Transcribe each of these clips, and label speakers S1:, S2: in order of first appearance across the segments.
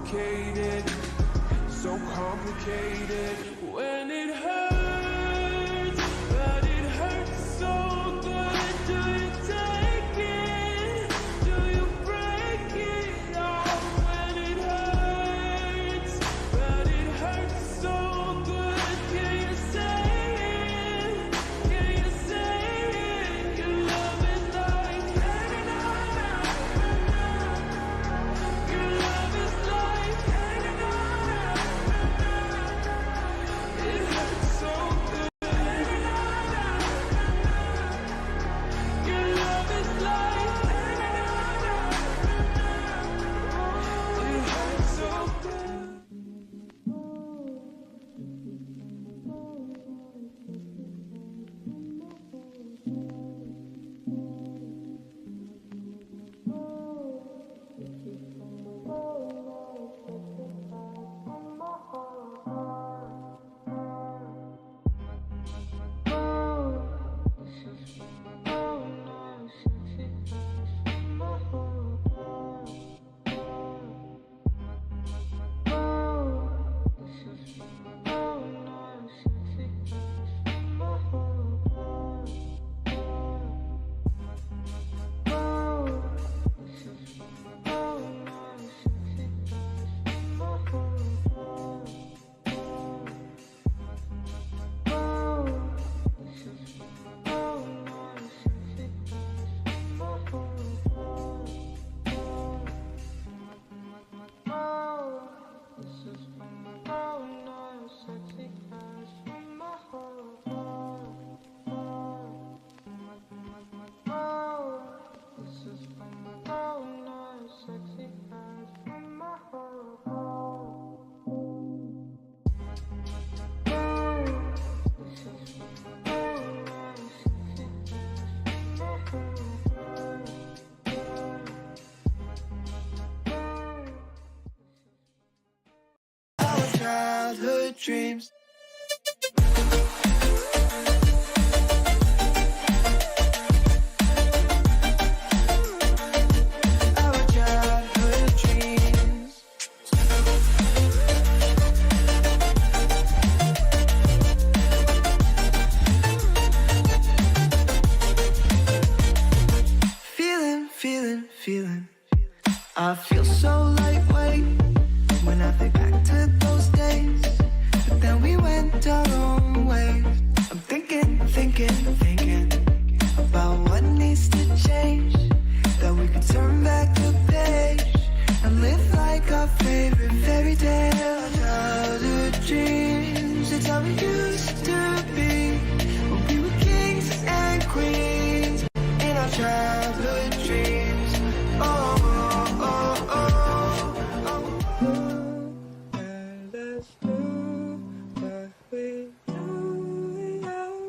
S1: complicated, so complicated. When it hurts, but it hurts so good. Do you take it? Do you break it off? When it hurts, but it hurts so good. Can you say it? Can you say it? Your love is like hanging on. Your love is like hanging on. It hurts so good. Your love is like hanging on. It hurts so good.
S2: Our childhood dreams. Our childhood dreams. Feeling. I feel so lightweight when I think back to those days. But then we went our own ways. I'm thinking about what needs to change, that we can turn back the page and live like our favorite fairy tale. Childhood dreams, it's how we used to be when we were kings and queens in our childhood dreams. Oh, oh, oh, oh, oh. And let's do what we do.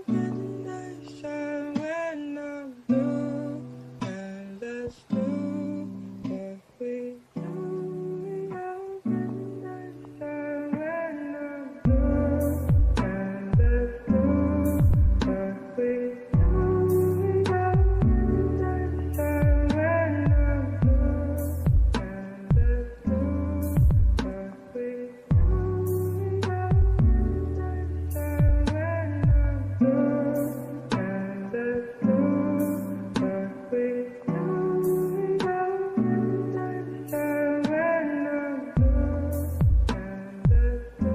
S2: When I shine, when I'm blue. And let's do what we do. When I shine, when I'm blue. And let's do what we do. When I shine, when I'm blue. And let's do what we do. When I shine, when I'm blue. And let's do what we do. When I shine, when I'm blue. And let's do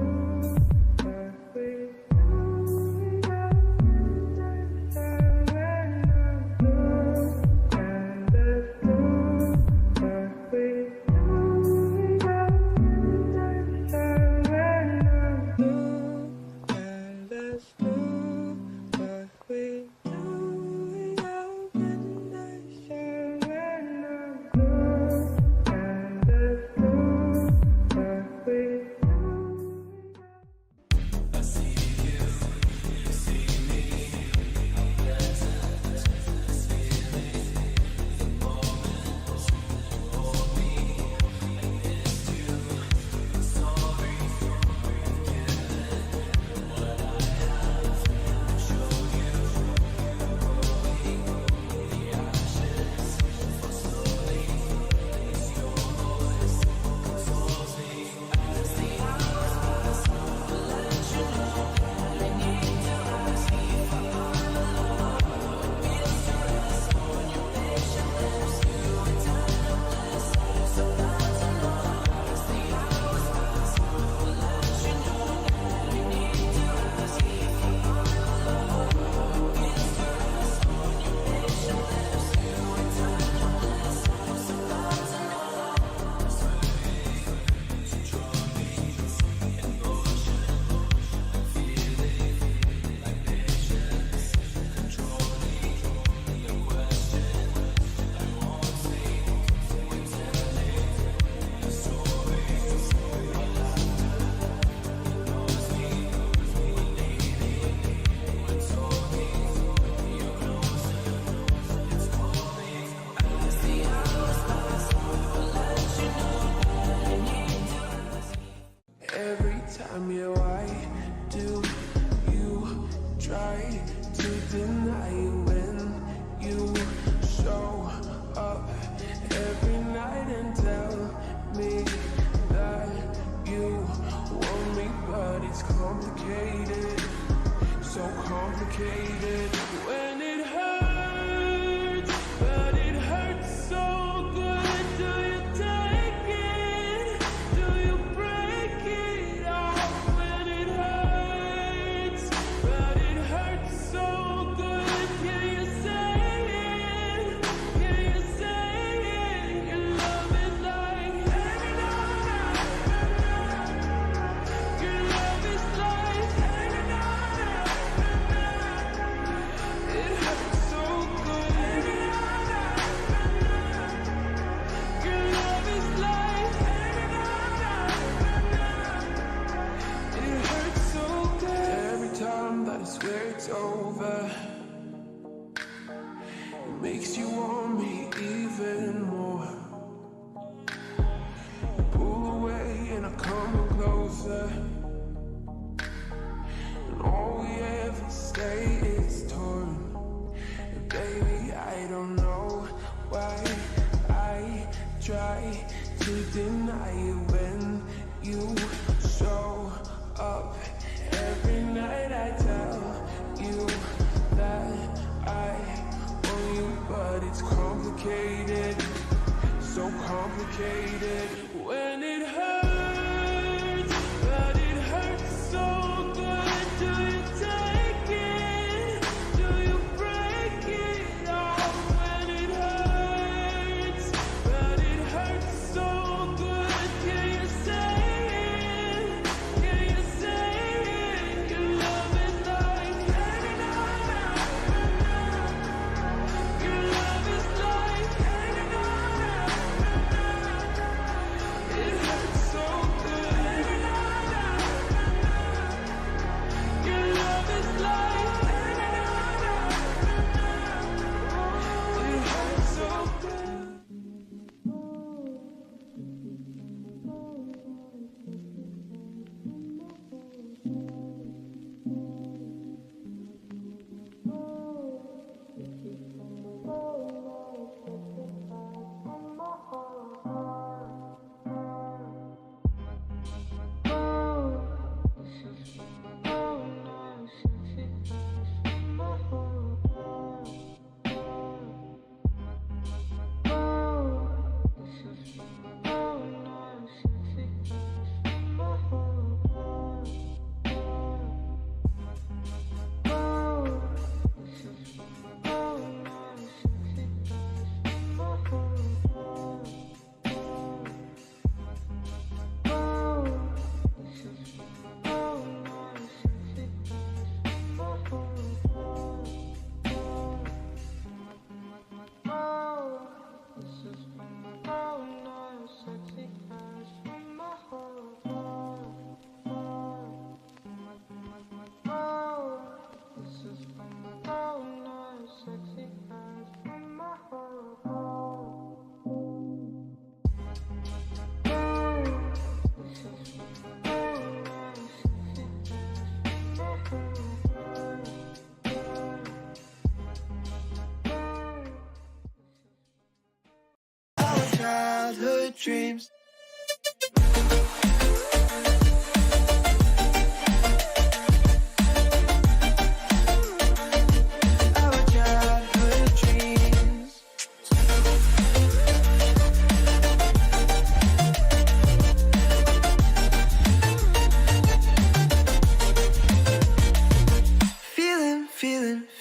S2: what we do. When I shine, when I'm blue. And let's do what we do. When I shine, when I'm blue. And let's do what we do. When I shine, when I'm blue. And let's do what we do.
S1: I see you, you see me. How pleasant this feeling. The moment for me. I missed you. Sorry for giving what I have. complicated when it hurts, but it hurts so good. Do you take it? Do you break it off when it hurts, but it hurts so good? Can you say it? Can you say it? Your love is like hanging on. Your love is like hanging on. It hurts so good. Your love is like hanging on. It hurts so good. Every time that I swear it's over, it makes you want me even more. You pull away and I come closer, and all we ever say is torn. And baby, I don't know why I try to deny it when you show up. Every night I tell you that I want you, but it's complicated, so complicated when it hurts, but it hurts so good. Do you take it? Do you break it off when it hurts, but it hurts so good? Can you say it? Can you say it? Your love is like hanging on. Your love is like hanging on. It hurts so good. Your love is like hanging on. It hurts so good.
S2: Our childhood dreams. Our childhood dreams.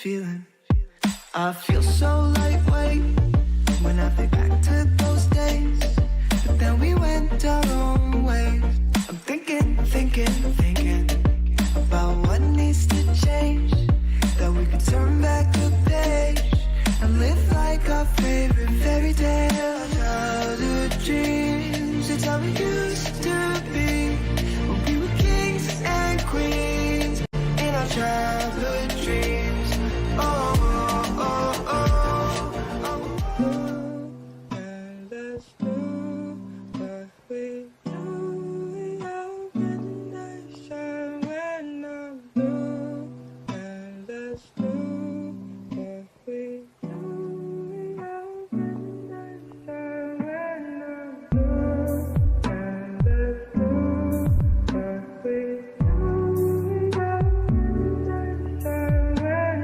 S2: Feeling. I feel so lightweight when I think back to those days. But then we went our own ways. I'm thinking about what needs to change, that we could turn back the page and live like our favorite fairy tale. Childhood dreams, it's how we used to be when we were kings and queens in our childhood dreams. And let's do what we do. We open the sun when I'm blue. And let's do what we do. We open the sun when I'm blue. And let's do what we do. We open the sun when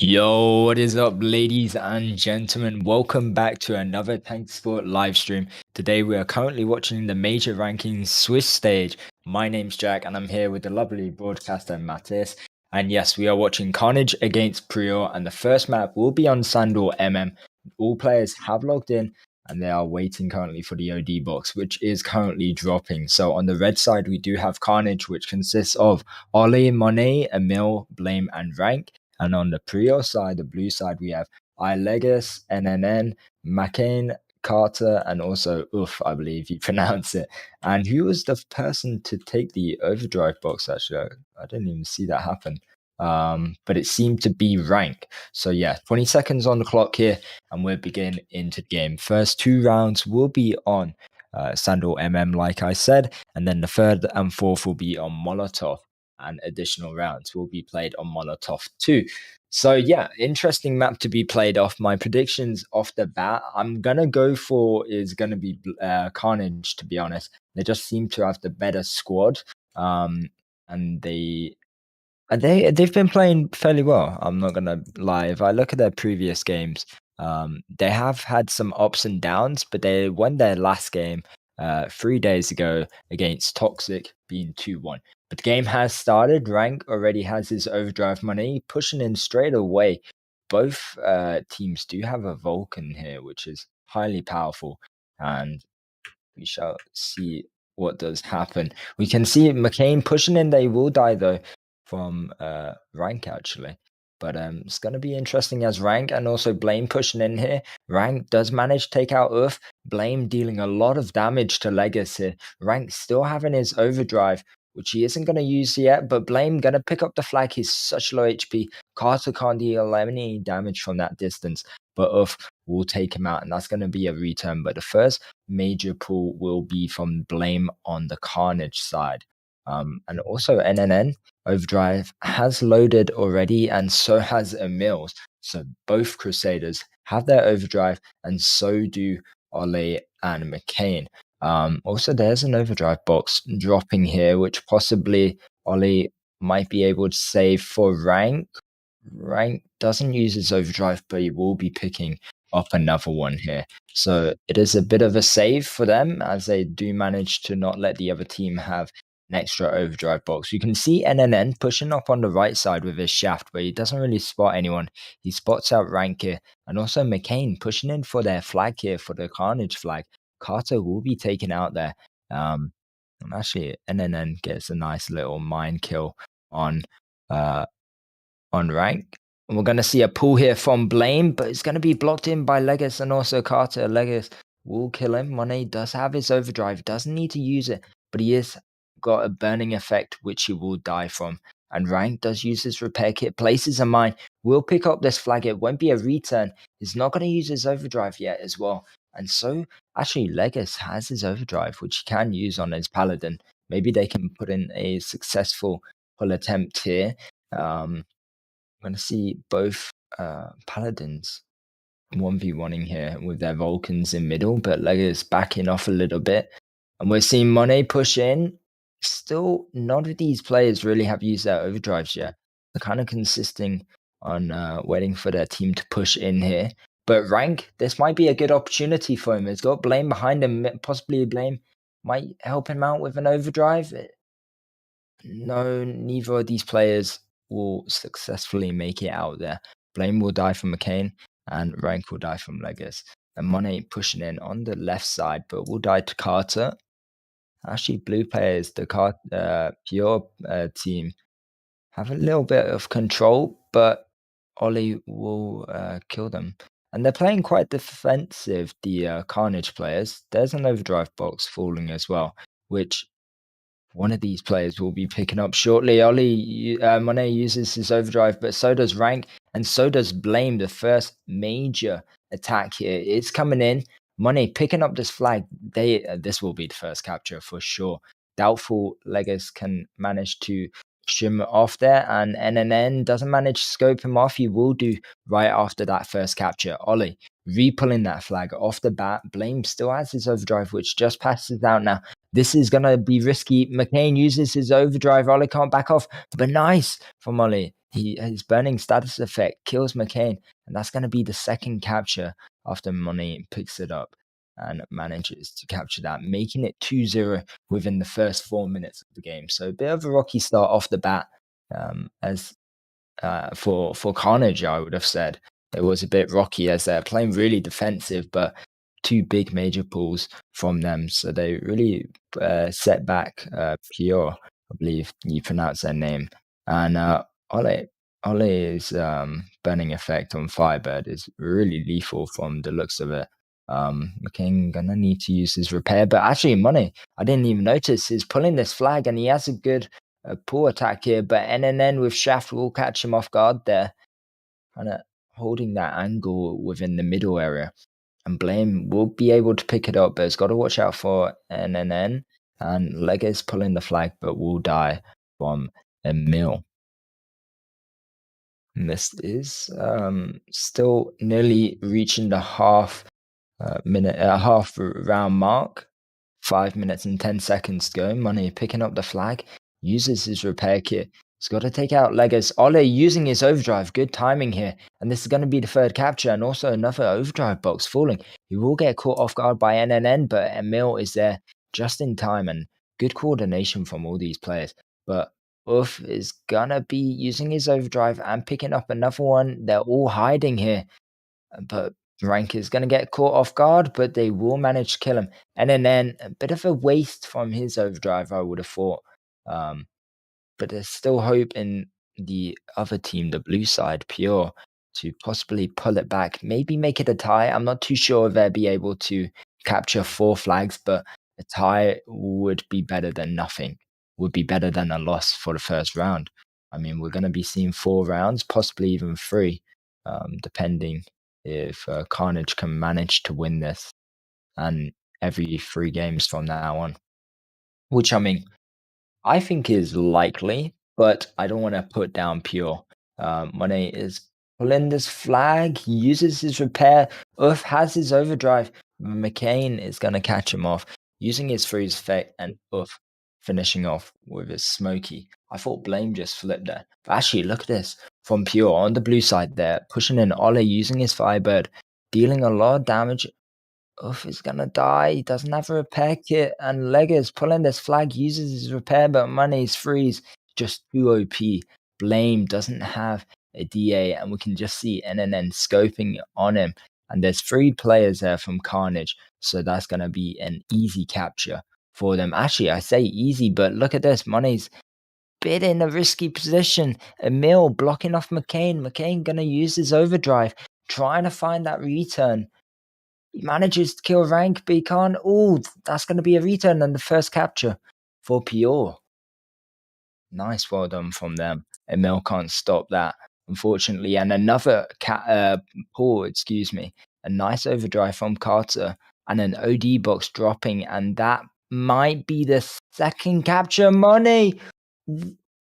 S3: Yo, what is up, ladies and gentlemen? Welcome back to another TankiSport live stream. Today, we are currently watching the major rankings Swiss stage. My name's Jack, and I'm here with the lovely broadcaster Matis. And yes, we are watching Carnage against Priora, and the first map will be on Sandor MM. All players have logged in, and they are waiting currently for the OD box, which is currently dropping. So on the red side, we do have Carnage, which consists of Ollie, Monet, Emil, Blame, and Rank. And on the Prior side, the blue side, we have Ilegus, NNN, McCain, Carter, and also Uff, I believe you pronounce it. And who was the person to take the overdrive box, actually? I didn't even see that happen. But it seemed to be Rank. So yeah, 20 seconds on the clock here, and we'll begin into the game. First two rounds will be on Sandal MM, like I said, and then the third and fourth will be on Molotov, and additional rounds will be played on Molotov too. So yeah, interesting map to be played off. My predictions off the bat, I'm gonna go for is gonna be Carnage. To be honest, they just seem to have the better squad, and they've been playing fairly well. I'm not gonna lie. If I look at their previous games, they have had some ups and downs, but they won their last game 3 days ago against Toxic, being 2-1. But the game has started. Rank already has his overdrive money, pushing in straight away. Both teams do have a Vulcan here, which is highly powerful, and we shall see what does happen. We can see McCain pushing in. They will die though from Rank actually. But it's going to be interesting as Rank and also Blame pushing in here. Rank does manage to take out Earth. Blame dealing a lot of damage to Legus here. Rank still having his overdrive, which he isn't going to use yet, but Blame going to pick up the flag. He's such low HP. Carter can't deal any damage from that distance, but Earth will take him out, and that's going to be a return. But the first major pull will be from Blame on the Carnage side. And also NNN Overdrive has loaded already, and so has Emil's. So both Crusaders have their overdrive, and so do Ollie and McCain. Also, there's an overdrive box dropping here, which possibly Ollie might be able to save for Rank. Rank doesn't use his overdrive, but he will be picking up another one here. So it is a bit of a save for them, as they do manage to not let the other team have an extra overdrive box. You can see NNN pushing up on the right side with his shaft, but he doesn't really spot anyone. He spots out Rank here, and also McCain pushing in for their flag here, for the Carnage flag. Carter will be taken out there. And actually, NNN gets a nice little mine kill on Rank. And we're going to see a pull here from Blame, but it's going to be blocked in by Legus and also Carter. Legus will kill him. Monet does have his overdrive, doesn't need to use it, but he has got a burning effect, which he will die from. And Rank does use his repair kit, places a mine, will pick up this flag. It won't be a return. He's not going to use his overdrive yet as well. And so, actually, Legus has his overdrive, which he can use on his Paladin. Maybe they can put in a successful pull attempt here. I'm going to see both Paladins 1v1ing here with their Vulcans in middle, but Legus backing off a little bit. And we're seeing Monet push in. Still, none of these players really have used their overdrives yet. They're kind of consisting on waiting for their team to push in here. But Rank, this might be a good opportunity for him. He's got Blame behind him. Possibly Blame might help him out with an overdrive. No, neither of these players will successfully make it out there. Blame will die from McCain, and Rank will die from Legus. And Monet pushing in on the left side, but will die to Carter. Actually, blue players, the pure team, have a little bit of control, but Ollie will kill them. And they're playing quite defensive, the Carnage players. There's an overdrive box falling as well, which one of these players will be picking up shortly. Ollie Monet uses his overdrive, but so does Rank, and so does Blame. The first major attack here is coming in. Monet picking up this flag. This will be the first capture for sure. Doubtful Legus can manage to shim off there, and NNN doesn't manage to scope him off. He will do right after that first capture. Ollie re-pulling that flag off the bat. Blame still has his overdrive, which just passes out now. This is going to be risky. McCain uses his overdrive. Ollie can't back off, but nice from Ollie. his burning status effect kills McCain, and that's going to be the second capture after Money picks it up and manages to capture that, making it 2-0 within the first 4 minutes of the game. So a bit of a rocky start off the bat, as for Carnage, I would have said it was a bit rocky as they're playing really defensive, but two big major pulls from them, so they really set back Priora, I believe you pronounce their name, and Ole Ole's burning effect on Firebird is really lethal from the looks of it. McCain gonna need to use his repair, but actually, Money, I didn't even notice, is pulling this flag, and he has a good pull attack here, but NNN with Shaft will catch him off guard there, kind of holding that angle within the middle area. And Blame will be able to pick it up, but it's got to watch out for NNN. And Leg is pulling the flag, but will die from a mill. And this is still nearly reaching the half round mark. 5 minutes and 10 seconds to go. Money picking up the flag, uses his repair kit. He's got to take out Legos. Ole using his overdrive. Good timing here. And this is going to be the third capture and also another overdrive box falling. He will get caught off guard by NNN, but Emil is there just in time and good coordination from all these players. But Uff is going to be using his overdrive and picking up another one. They're all hiding here. But Rank is going to get caught off guard, but they will manage to kill him. And then a bit of a waste from his overdrive, I would have thought. But there's still hope in the other team, the blue side, Pure, to possibly pull it back, maybe make it a tie. I'm not too sure if they'll be able to capture 4 flags, but a tie would be better than nothing, would be better than a loss for the first round. I mean, we're going to be seeing 4 rounds, possibly even 3, depending if Carnage can manage to win this and every 3 games from now on. Which, I mean, I think is likely, but I don't want to put down Pure. Monet is pulling this flag. He uses his repair. Uff has his overdrive. McCain is going to catch him off, using his freeze effect, and Uff finishing off with his smoky. I thought Blame just flipped there. But actually, look at this. From Pure on the blue side there, pushing in Ole using his Firebird, dealing a lot of damage. Uff is gonna die. He doesn't have a repair kit, and Leggers pulling this flag, uses his repair, but Money's freeze just too OP. Blame doesn't have a DA, and we can just see NNN scoping on him. And there's 3 players there from Carnage, so that's gonna be an easy capture for them. Actually, I say easy, but look at this. Money's bit in a risky position. Emil blocking off McCain. McCain gonna use his overdrive, trying to find that return. He manages to kill Rank, but he can't. Oh, that's going to be a return and the first capture for Pure. Nice, well done from them. Emil can't stop that, unfortunately. And another pull, excuse me. A nice overdrive from Carter and an OD box dropping, and that might be the second capture. Money!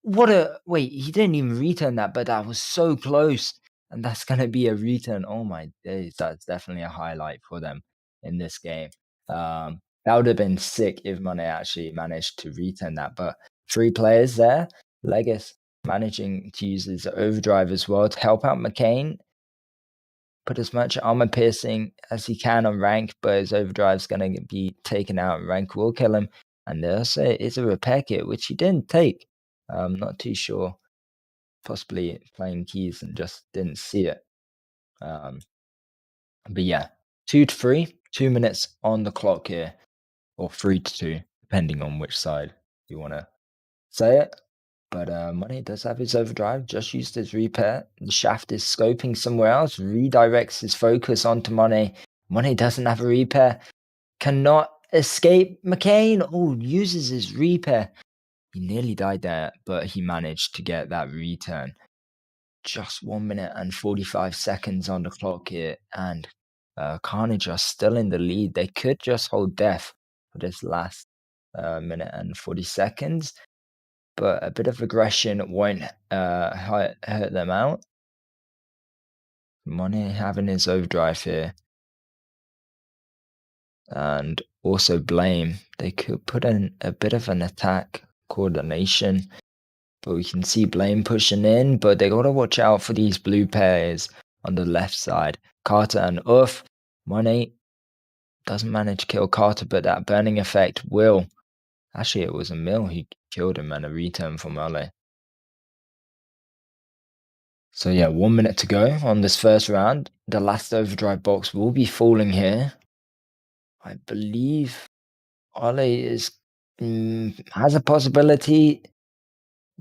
S3: What a... Wait, he didn't even return that, but that was so close. And that's going to be a return. Oh my days, that's definitely a highlight for them in this game. That would have been sick if Monet actually managed to return that. But 3 players there. Legis managing to use his overdrive as well to help out McCain. Put as much armor piercing as he can on Rank, but his overdrive is going to be taken out. Rank will kill him. And also it's a repair kit, which he didn't take. I'm not too sure. Possibly playing keys and just didn't see it. But yeah, 2-3, 2 minutes on the clock here, or 3-2, depending on which side you want to say it. But Money does have his overdrive, just used his repair. The Shaft is scoping somewhere else, redirects his focus onto Money. Money doesn't have a repair, cannot escape McCain. Oh, uses his repair. He nearly died there, but he managed to get that return. Just 1 minute and 45 seconds on the clock here, and Carnage are still in the lead. They could just hold death for this last minute and 40 seconds, but a bit of aggression won't hurt them out. Money having his overdrive here, and also Blame. They could put in a bit of an attack coordination, but we can see Blame pushing in, but they gotta watch out for these blue pairs on the left side. Carter and Uff. Money doesn't manage to kill Carter, but that burning effect will. Actually, it was a mill who killed him and a return from LA. So yeah, 1 minute to go on this first round. The last overdrive box will be falling here. I believe Ole is has a possibility.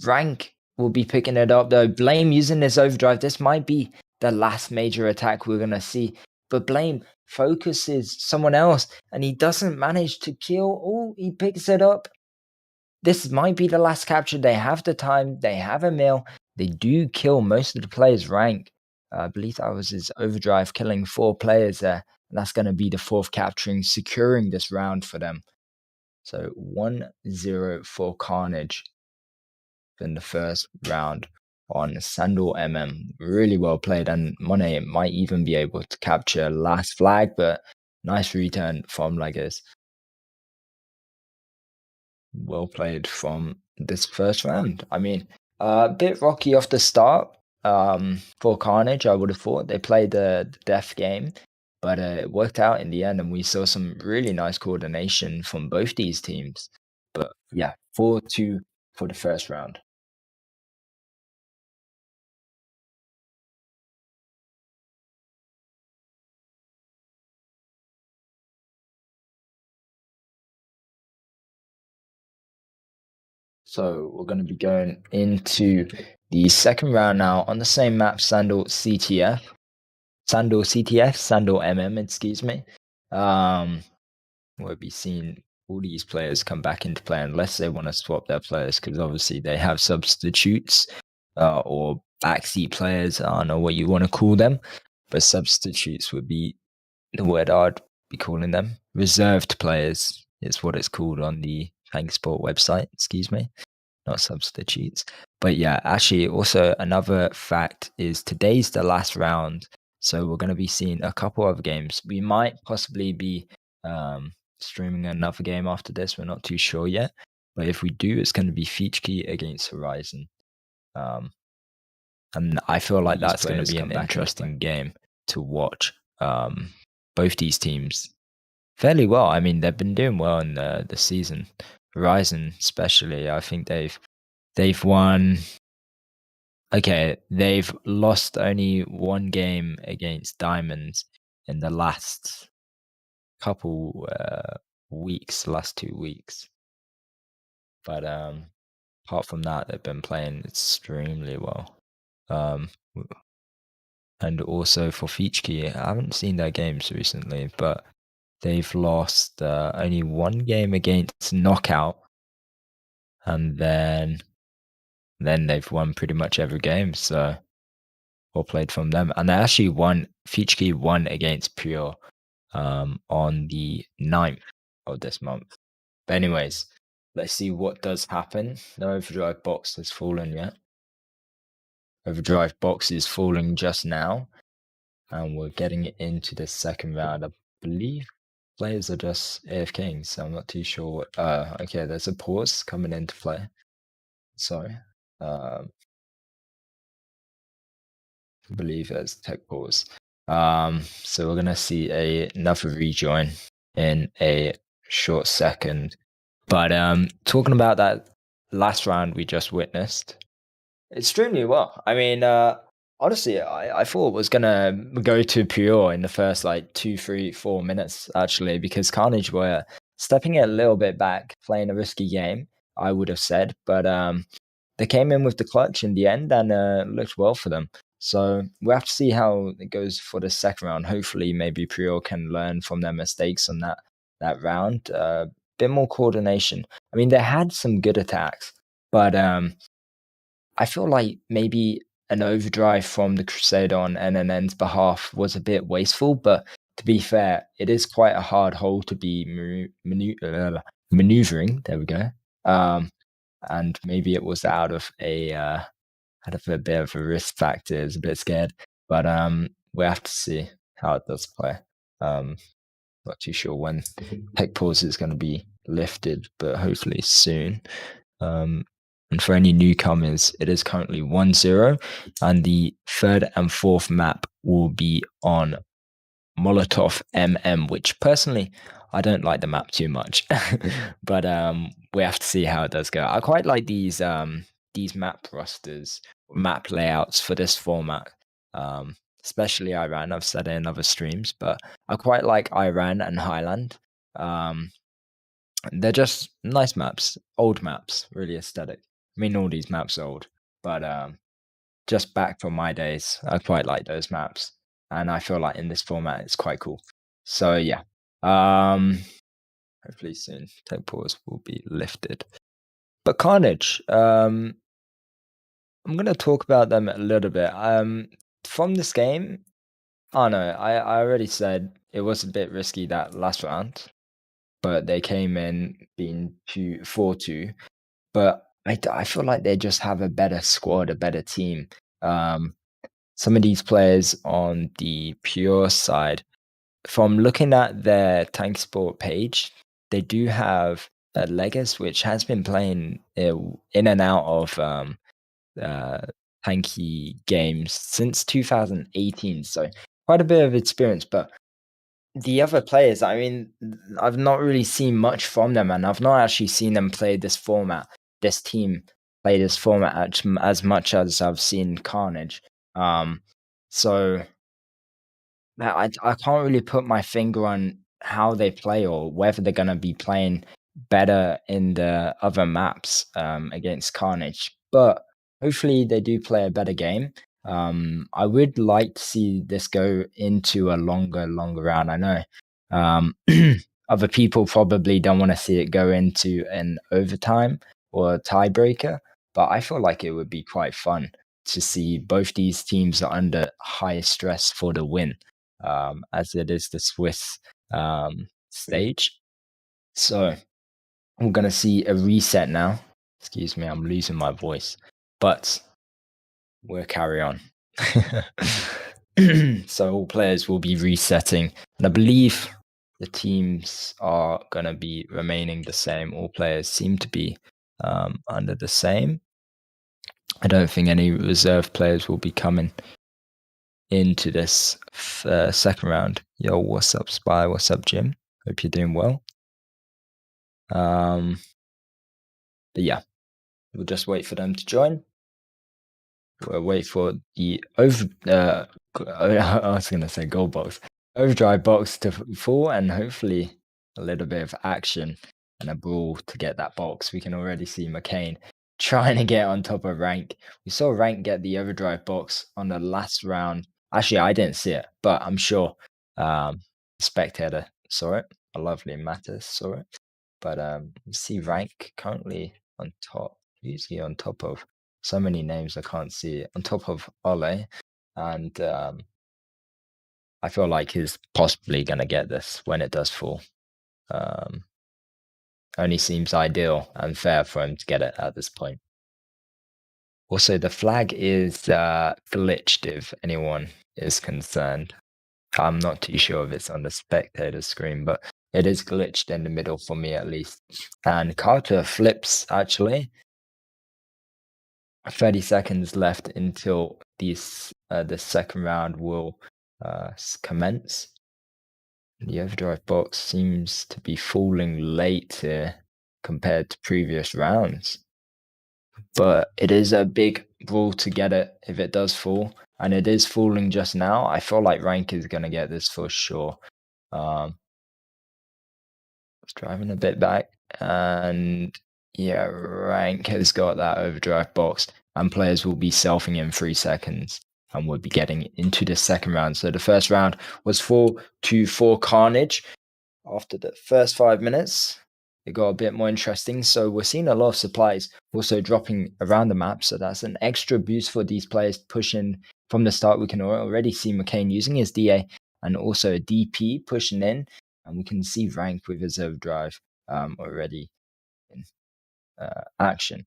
S3: Rank will be picking it up though. Blame using this overdrive. This might be the last major attack we're gonna see. But Blame focuses someone else and he doesn't manage to kill. Oh, he picks it up. This might be the last capture. They have the time. They have a mill. They do kill most of the players' rank. I believe that was his overdrive, killing 4 players there. And that's going to be the 4th capturing, securing this round for them. So 1-0 for Carnage in the first round on Sandal MM. Really well played. And Monet might even be able to capture last flag, but nice return from Legos. Well played from this first round. I mean, a bit rocky off the start for Carnage, I would have thought. They played the death game, but it worked out in the end, and we saw some really nice coordination from both these teams. But yeah, 4-2 for the first round. So we're going to be going into the second round now on the same map, Sandal CTF. Sandal CTF, Sandal MM, excuse me. We'll be seeing all these players come back into play unless they want to swap their players, because obviously they have substitutes or backseat players. I don't know what you want to call them, but substitutes would be the word I'd be calling them. Reserved players is what it's called on the TankiSport website, excuse me, not substitutes. But yeah, actually, also another fact is today's the last round. So we're going to be seeing a couple of games. We might possibly be streaming another game after this. We're not too sure yet. But if we do, it's going to be Feachkey against Horizon. And I feel like that's going to be an interesting game to watch. Both these teams fairly well. I mean, they've been doing well in the season. Horizon, especially, I think they've won. Okay, they've lost only 1 game against Diamonds in the last couple weeks, last 2 weeks. But apart from that, they've been playing extremely well. And also for Feachkey, I haven't seen their games recently, but they've lost only 1 game against Knockout, and then they've won pretty much every game. So well played from them. And they actually won. Feachkey won against Priora on the 9th of this month. But anyways, let's see what does happen. No overdrive box has fallen yet. Overdrive box is falling just now, and we're getting into the second round. I believe players are just AFKing, so I'm not too sure what. Okay, there's a pause coming into play. Sorry. I believe it's tech pause. So we're gonna see another rejoin in a short second. But talking about that last round we just witnessed, extremely well. I mean, honestly, I thought it was gonna go to Priora in the first like 2, 3, 4 minutes actually, because Carnage were stepping it a little bit back, playing a risky game, I would have said, but they came in with the clutch in the end and looked well for them. So we'll have to see how it goes for the second round. Hopefully, maybe Prior can learn from their mistakes on that round. Bit more coordination. I mean, they had some good attacks, but I feel like maybe an overdrive from the Crusader on NNN's behalf was a bit wasteful. But to be fair, it is quite a hard hole to be maneuvering. There we go. And maybe it was out of a bit of a risk factor. It's a bit scared, but we have to see how it does play. Not too sure when tech pause is going to be lifted, but hopefully soon. And for any newcomers, it is currently 1-0, and the third and fourth map will be on Molotov MM, which personally I don't like the map too much, but we have to see how it does go. I quite like these map rosters, map layouts for this format, especially Iran. I've said it in other streams, but I quite like Iran and Highland. They're just nice maps, old maps, really aesthetic. I mean, all these maps are old, but just back from my days, I quite like those maps, and I feel like in this format it's quite cool. So yeah, hopefully soon tech pause will be lifted. But Carnage, I'm gonna talk about them a little bit. From this game, oh no, I already said it was a bit risky that last round, but they came in being 4-2. But I feel like they just have a better squad, a better team. Some of these players on the Pure side, from looking at their TankiSport page, they do have Legas, which has been playing in and out of tanky games since 2018, so quite a bit of experience. But the other players, I mean, I've not really seen much from them, and I've not actually seen them play this format, this team play this format as much as I've seen Carnage. So I can't really put my finger on how they play or whether they're gonna be playing better in the other maps against Carnage. But hopefully they do play a better game. I would like to see this go into a longer round. I know other people probably don't want to see it go into an overtime or a tiebreaker, but I feel like it would be quite fun to see both these teams are under high stress for the win, as it is the Swiss stage. So we're going to see a reset now. Excuse me, I'm losing my voice, but we'll carry on. So all players will be resetting, and I believe the teams are going to be remaining the same. All players seem to be under the same. I don't think any reserve players will be coming into this second round. Yo, what's up, Spy? What's up, Jim? Hope you're doing well. But yeah, we'll just wait for them to join. We'll wait for the I was gonna say gold box, overdrive box to fall, and hopefully a little bit of action and a brawl to get that box. We can already see McCain trying to get on top of Rank. We saw Rank get the overdrive box on the last round. Actually, I didn't see it, but I'm sure spectator saw it. A lovely Mattis saw it. But you see Rank currently on top, usually on top of so many names I can't see, on top of Ole, and I feel like he's possibly going to get this when it does fall. Only seems ideal and fair for him to get it at this point. Also, the flag is glitched if anyone is concerned. I'm not too sure if it's on the spectator screen, but it is glitched in the middle for me at least. And Carter flips actually. 30 seconds left until the second round will commence. The overdrive box seems to be falling late here compared to previous rounds, but it is a big brawl to get it if it does fall, and it is falling just now. I feel like Rank is going to get this for sure. It's driving a bit back, and yeah, Rank has got that overdrive box, and players will be selfing in 3 seconds and will be getting into the second round. So the first round was 4-4 Carnage. After the first 5 minutes, it got a bit more interesting. So we're seeing a lot of supplies also dropping around the map. So that's an extra boost for these players pushing from the start. We can already see McCain using his DA and also a DP pushing in. And we can see Rank with his overdrive already in action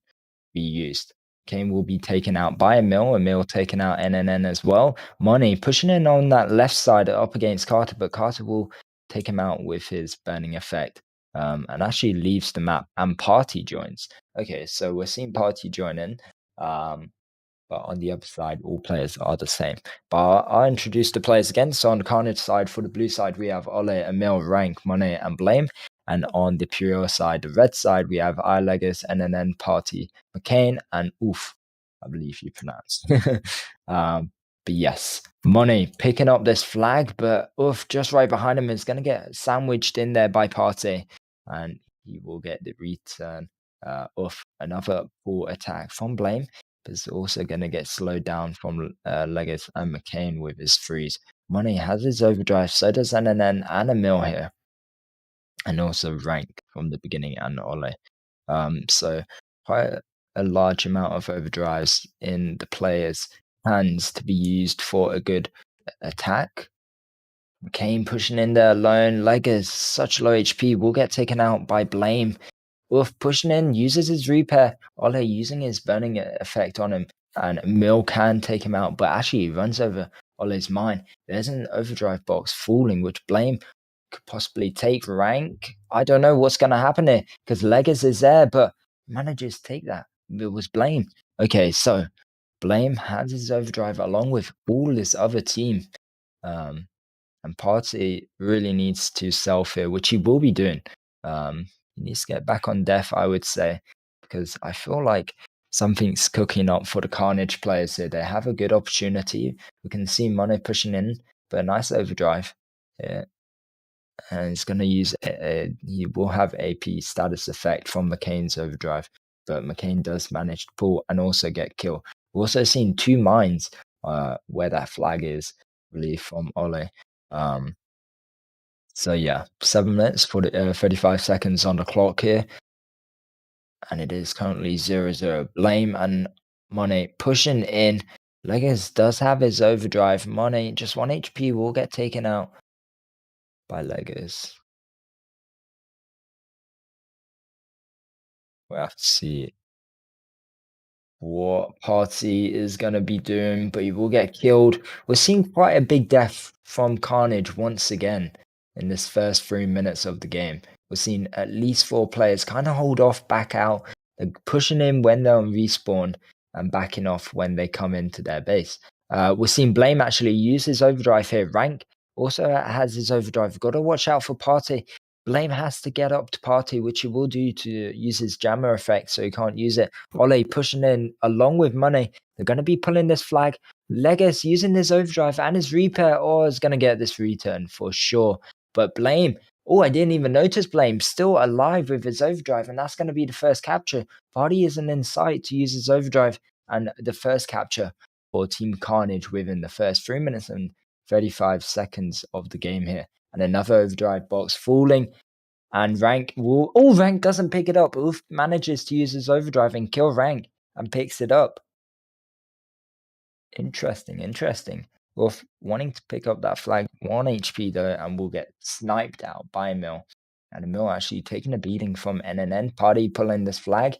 S3: be used. Kane will be taken out by Emil taken out NNN as well. Money pushing in on that left side up against Carter, but Carter will take him out with his burning effect. and actually leaves the map, and Party joins. Okay, so we're seeing Party join in. But on the other side, all players are the same. But I'll introduce the players again. So on the Carnage side, for the blue side, we have Ole, Emil, Rank, Monet, and Blame. And on the Priora side, the red side, we have iLeggers, NNN, Party, McCain, and Oof, I believe you pronounce. But yes, Monet picking up this flag, but Oof just right behind him is going to get sandwiched in there by Party, and he will get the return. Oof, another full attack from Blame, but it's also going to get slowed down from Leggett and McCain with his freeze. Money has his overdrive, so does NNN and Emil here, and also Rank from the beginning and Ole. So quite a large amount of overdrives in the player's hands to be used for a good attack. McCain pushing in there alone. Leggett, such low HP, will get taken out by Blame. Wolf pushing in, uses his repair. Ole using his burning effect on him, and Mill can take him out, but actually he runs over Ole's mine. There's an overdrive box falling, which Blame could possibly take rank. I don't know what's going to happen here, because Leggers is there, but managers take that. It was Blame. Okay, so Blame has his overdrive along with all this other team. And Party really needs to self here, which he will be doing. He needs to get back on death, I would say, because I feel like something's cooking up for the Carnage players here. They have a good opportunity. We can see Mono pushing in, but a nice overdrive here. And he's going to use he will have AP status effect from McCain's overdrive, but McCain does manage to pull and also get killed. We've also seen two mines where that flag is, I believe, from Ole. So yeah, 7 minutes, 35 seconds on the clock here. And it is currently 0-0. Blame and Monet pushing in. Leggers does have his overdrive. Monet, just 1 HP, will get taken out by Leggers. We'll have to see what Party is going to be doing, but he will get killed. We're seeing quite a big death from Carnage once again in this first 3 minutes of the game. We're seeing at least 4 players kind of hold off, back out, pushing in when they're on respawn and backing off when they come into their base. We're seeing Blame actually use his overdrive here. Rank also has his overdrive. Got to watch out for Party. Blame has to get up to Party, which he will do to use his jammer effect, so he can't use it. Ole pushing in along with Money. They're going to be pulling this flag. Leggers using his overdrive and his repair, is going to get this return for sure. But Blame, I didn't even notice Blame, still alive with his overdrive, and that's going to be the first capture. Party isn't in sight to use his overdrive, and the first capture for Team Carnage within the first 3 minutes and 35 seconds of the game here. And another overdrive box falling, and Rank Rank doesn't pick it up. Oof manages to use his overdrive and kill Rank and picks it up. Interesting. Wolf wanting to pick up that flag, 1 HP though, and will get sniped out by Mill. And Mill actually taking a beating from NNN. Party pulling this flag,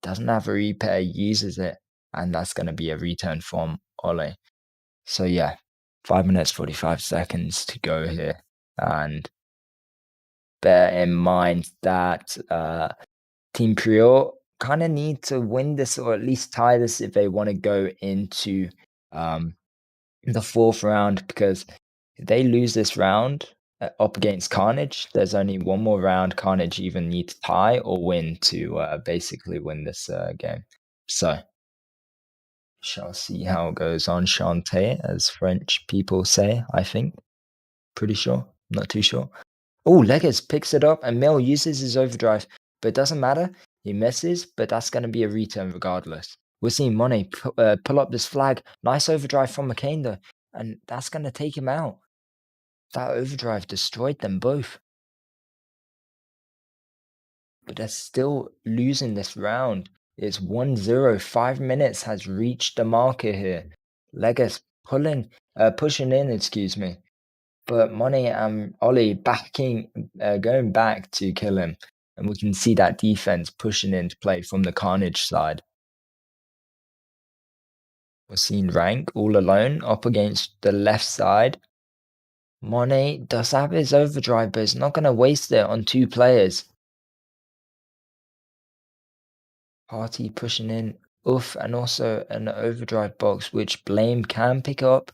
S3: doesn't have a repair, uses it, and that's going to be a return from Ole. So yeah, 5 minutes 45 seconds to go here, and bear in mind that Team Priora kind of need to win this or at least tie this if they want to go into the 4th round, because if they lose this round up against Carnage, there's only 1 more round. Carnage even need to tie or win to basically win this game. So shall see how it goes on. Chante, as French people say, I think. Pretty sure. Not too sure. Leggers picks it up and Mill uses his overdrive, but it doesn't matter. He misses, but that's going to be a return regardless. We're seeing Monet pull up this flag. Nice overdrive from McCain though, and that's going to take him out. That overdrive destroyed them both. But they're still losing this round. It's 1-0. 5 minutes has reached the marker here. Leggers pushing in, excuse me. But Monet and Ollie going back to kill him. And we can see that defense pushing into play from the Carnage side. We're seeing Rank all alone up against the left side. Monet does have his overdrive, but it's not going to waste it on 2 players. Party pushing in. Oof, and also an overdrive box, which Blame can pick up.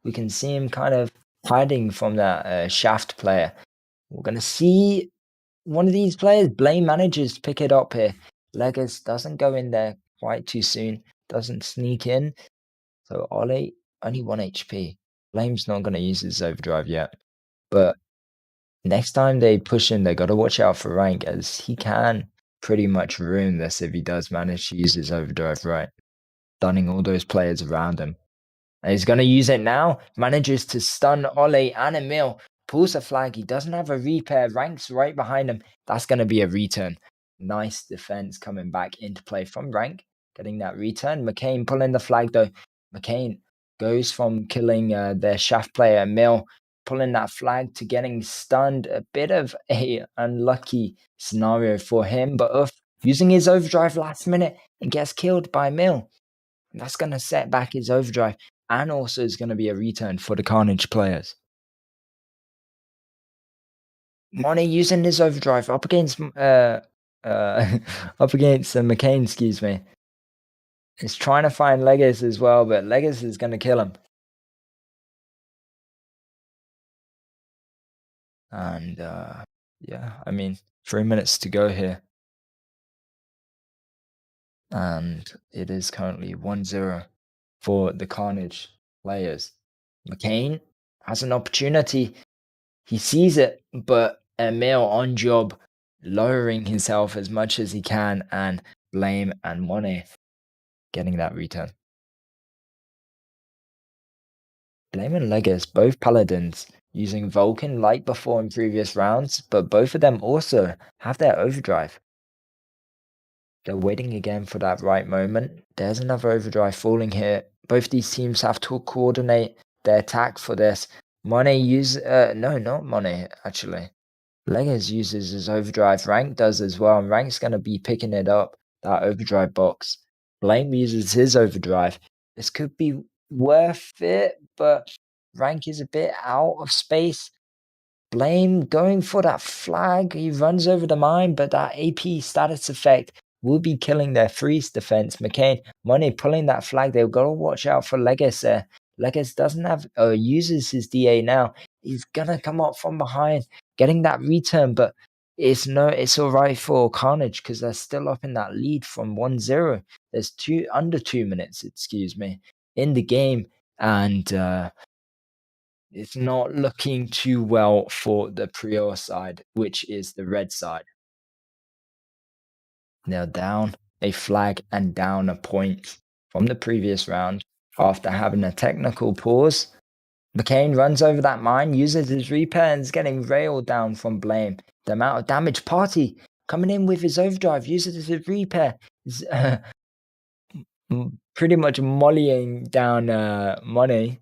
S3: We can see him kind of hiding from that shaft player. We're going to see one of these players. Blame manages to pick it up here. Legas doesn't go in there quite too soon. Doesn't sneak in. So Ollie, only 1 HP. Blame's not going to use his overdrive yet. But next time they push in, they got to watch out for rank, as he can pretty much ruin this if he does manage to use his overdrive right, stunning all those players around him. And he's going to use it now. Manages to stun Ole and Emil. Pulls a flag. He doesn't have a repair. Rank's right behind him. That's going to be a return. Nice defense coming back into play from Rank. Getting that return. McCain pulling the flag though. McCain goes from killing their shaft player Emil, pulling that flag, to getting stunned. A bit of a unlucky scenario for him. But using his overdrive last minute and gets killed by Emil. That's going to set back his overdrive, and also is going to be a return for the Carnage players. Money using his overdrive up against McCain, excuse me. He's trying to find Legas as well, but Legas is going to kill him. And yeah, I mean, 3 minutes to go here. And it is currently 1-0 for the Carnage players. McCain has an opportunity. He sees it, but Emil on job, lowering himself as much as he can, and Blame and Monet getting that return. Blame and Legas, both paladins, using Vulcan like before in previous rounds, but both of them also have their overdrive. They're waiting again for that right moment. There's another overdrive falling here. Both these teams have to coordinate their attack for this. Monet no, not Monet, actually. Legas uses his overdrive. Rank does as well, and Rank's going to be picking it up, that overdrive box. Blame uses his overdrive. This could be worth it, but Rank is a bit out of space. Blame going for that flag. He runs over the mine, but that AP status effect will be killing their freeze defense. McCain, Money pulling that flag. They've got to watch out for Legas there. Legas doesn't have, uses his DA now. He's going to come up from behind, getting that return, but it's all right for Carnage because they're still up in that lead from 1-0. There's under 2 minutes, excuse me, in the game, and it's not looking too well for the Priora side, which is the red side. They're down a flag and down a point from the previous round after having a technical pause. McCain runs over that mine, uses his repair, and is getting railed down from Blame. The amount of damage. Party coming in with his overdrive, uses his repair. Is pretty much mollying down Money.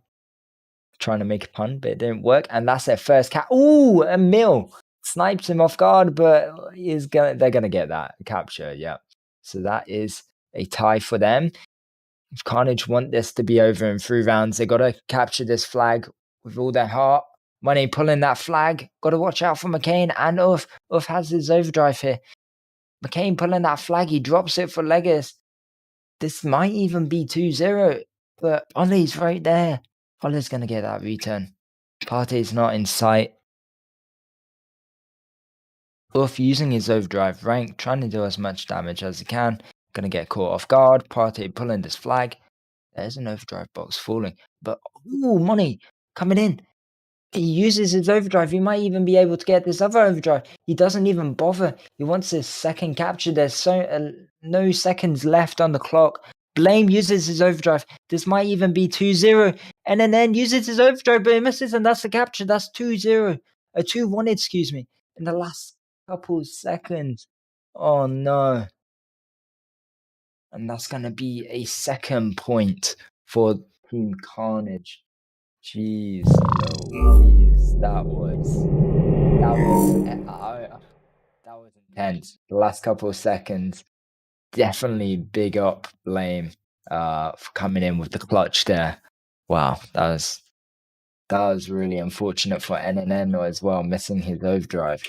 S3: Trying to make a pun, but it didn't work. And that's their first cap. Ooh, Emil snipes him off guard, but they're gonna get that capture. Yeah. So that is a tie for them. If Carnage want this to be over in 3 rounds, they gotta capture this flag with all their heart. Money pulling that flag. Gotta watch out for McCain and Uff. Uff has his overdrive here. McCain pulling that flag. He drops it for Legas. This might even be 2-0, but Ollie's right there. Ollie's gonna get that return. Partey's not in sight. Uff using his overdrive. Rank trying to do as much damage as he can. Gonna get caught off guard. Partey pulling this flag. There's an overdrive box falling. But, ooh, Money coming in. He uses his overdrive. He might even be able to get this other overdrive. He doesn't even bother. He wants his second capture. There's no seconds left on the clock. Blame uses his overdrive. This might even be 2-0. And then uses his overdrive, but he misses, and that's the capture. That's 2-0. 2-1, excuse me. In the last couple seconds. Oh, no. And that's going to be a second point for Team Carnage. Jeez Louise, that was intense. The last couple of seconds, definitely big up Blame for coming in with the clutch there. Wow, that was really unfortunate for NNN as well, missing his overdrive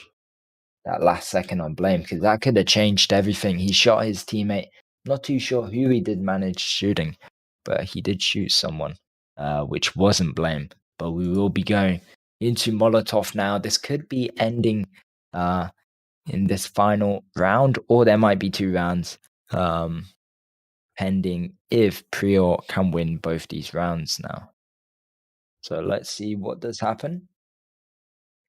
S3: that last second on Blame, because that could have changed everything. He shot his teammate Not too sure who he did manage shooting, but he did shoot someone, which wasn't Blame. But we will be going into Molotov now. This could be ending in this final round, or there might be 2 rounds, pending if Prior can win both these rounds now. So let's see what does happen.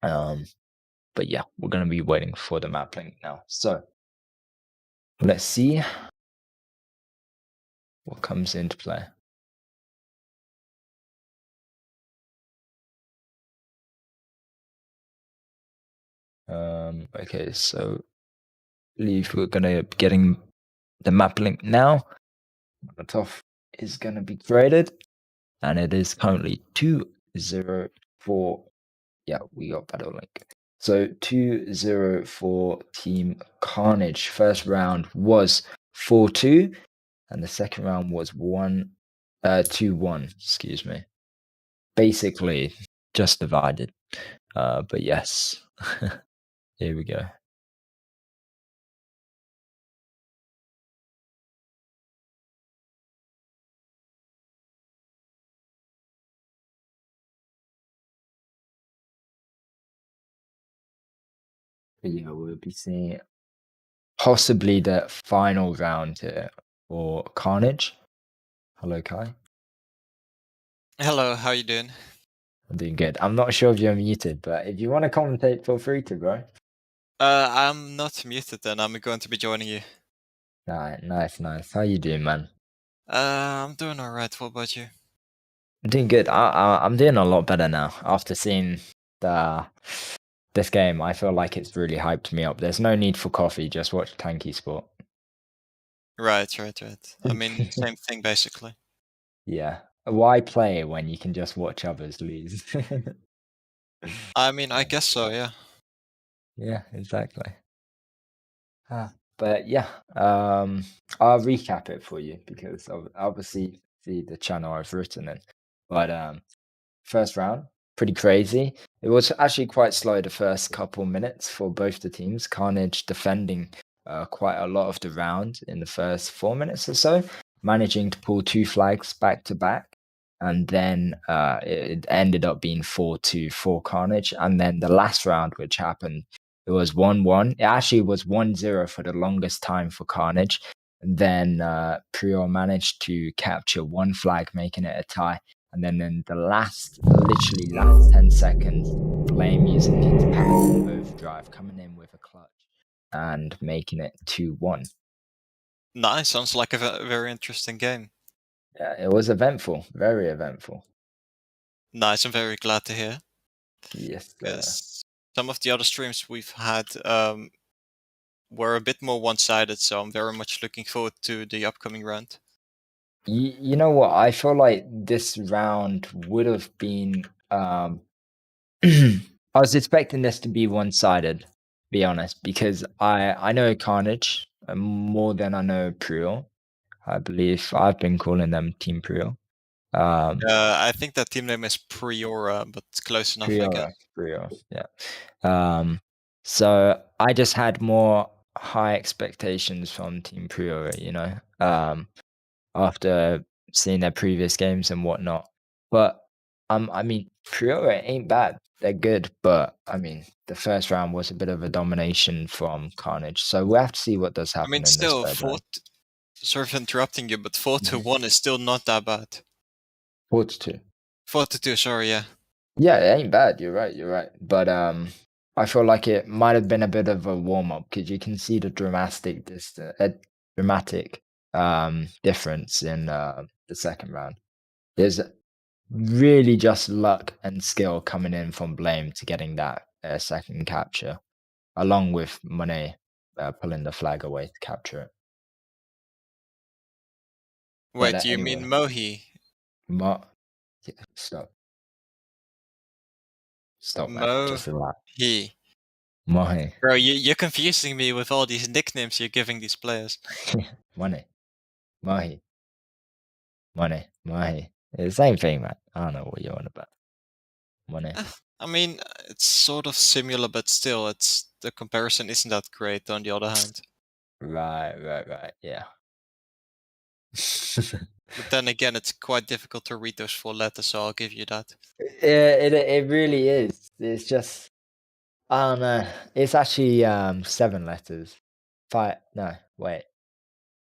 S3: But yeah, we're going to be waiting for the map link now. So let's see what comes into play. Okay, so I believe we're gonna be getting the map link now. Molotov is gonna be created, and it is currently 2-0 for. Yeah, we got battle link. So 2-0 for Team Carnage. First round was 4-2, and the second round was 2-1. Excuse me. Basically, just divided. But yes, here we go. But yeah, we'll be seeing possibly the final round here for Carnage. Hello, Kai.
S4: Hello, how you doing?
S3: I'm doing good. I'm not sure if you're muted, but if you want to commentate, feel free to, bro.
S4: I'm not muted then. I'm going to be joining you.
S3: Nice. How you doing, man?
S4: I'm doing alright. What about you?
S3: I'm doing good. I'm doing a lot better now after seeing this game. I feel like it's really hyped me up. There's no need for coffee. Just watch TankiSport.
S4: Right. I mean, same thing basically.
S3: Yeah. Why play when you can just watch others lose?
S4: I mean, I guess so, yeah.
S3: Yeah, exactly. But yeah, I'll recap it for you because obviously the channel I've written in. But first round, pretty crazy. It was actually quite slow the first couple minutes for both the teams. Carnage defending quite a lot of the round in the first 4 minutes or so, managing to pull 2 flags back to back. And then it ended up being 4-2 for Carnage. And then the last round, which happened, it was 1-1. It actually was 1-0 for the longest time for Carnage. And then Prior managed to capture 1 flag, making it a tie. And then in the literally last 10 seconds, Blame using his panic overdrive, coming in with a clutch and making it 2-1.
S4: Nice. Sounds like a very interesting game.
S3: Yeah, it was eventful, very eventful.
S4: Nice. I'm very glad to hear.
S3: Yes,
S4: Because some of the other streams we've had were a bit more one-sided, so I'm very much looking forward to the upcoming round.
S3: You know what? I feel like this round would have been. I was expecting this to be one-sided, be honest, because I know Carnage more than I know Prior. I believe I've been calling them Team Prior.
S4: I think that team name is Priora, but close enough, I guess.
S3: Prior, yeah. So I just had more high expectations from Team Prior, after seeing their previous games and whatnot. But I mean, Priora ain't bad. They're good, but I mean, the first round was a bit of a domination from Carnage. So we'll have to see what does
S4: I
S3: happen
S4: mean,
S3: in this
S4: still,
S3: third round.
S4: sorry for interrupting you, but 4-1 is still not that bad.
S3: 4-2.
S4: 4-2, sorry, yeah.
S3: Yeah, it ain't bad. You're right. But I feel like it might have been a bit of a warm up because you can see the dramatic difference in the second round. There's really just luck and skill coming in from Blame to getting that second capture, along with Monet pulling the flag away to capture it.
S4: Wait,
S3: But
S4: do you
S3: anyway,
S4: mean Mohi?
S3: Stop, man. Just relax.
S4: Mohi.
S3: Mohe,
S4: Bro, you're confusing me with all these nicknames you're giving these players.
S3: Monet, Mohe, Monet, Mohe. It's the same thing, man. I don't know what you're on about. Monet.
S4: I mean, it's sort of similar, but still, the comparison isn't that great on the other hand.
S3: Right. Yeah.
S4: But then again, it's quite difficult to read those 4 letters, so I'll give you that.
S3: It really is. It's just I don't know. It's actually 7 letters. Five. No, wait.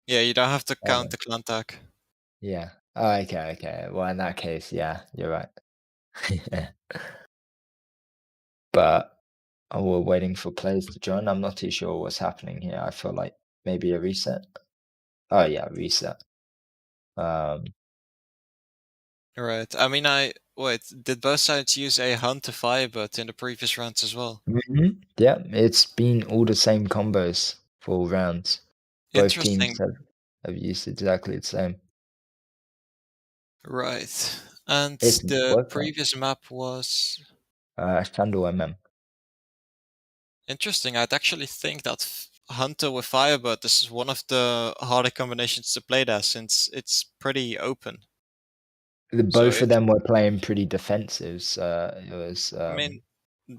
S4: Yeah, you don't have to count
S3: 7.
S4: the clan tag.
S3: Yeah. Oh, okay, okay. Well, in that case, yeah, you're right. But we're waiting for players to join. I'm not too sure what's happening here. I feel like maybe a reset. Oh yeah, reset.
S4: Right. I mean, wait. Did both sides use a hunt to Firebird in the previous rounds as well?
S3: Yeah, it's been all the same combos for all rounds. Both teams
S4: Interesting.
S3: have used exactly the same.
S4: Right. And
S3: It's
S4: the
S3: worked out.
S4: previous map was
S3: Shandor MM.
S4: interesting. I'd actually think that Hunter with Firebird, this is one of the harder combinations to play there since it's pretty open. So
S3: Both
S4: if
S3: of them were playing pretty defensive. So it was
S4: I mean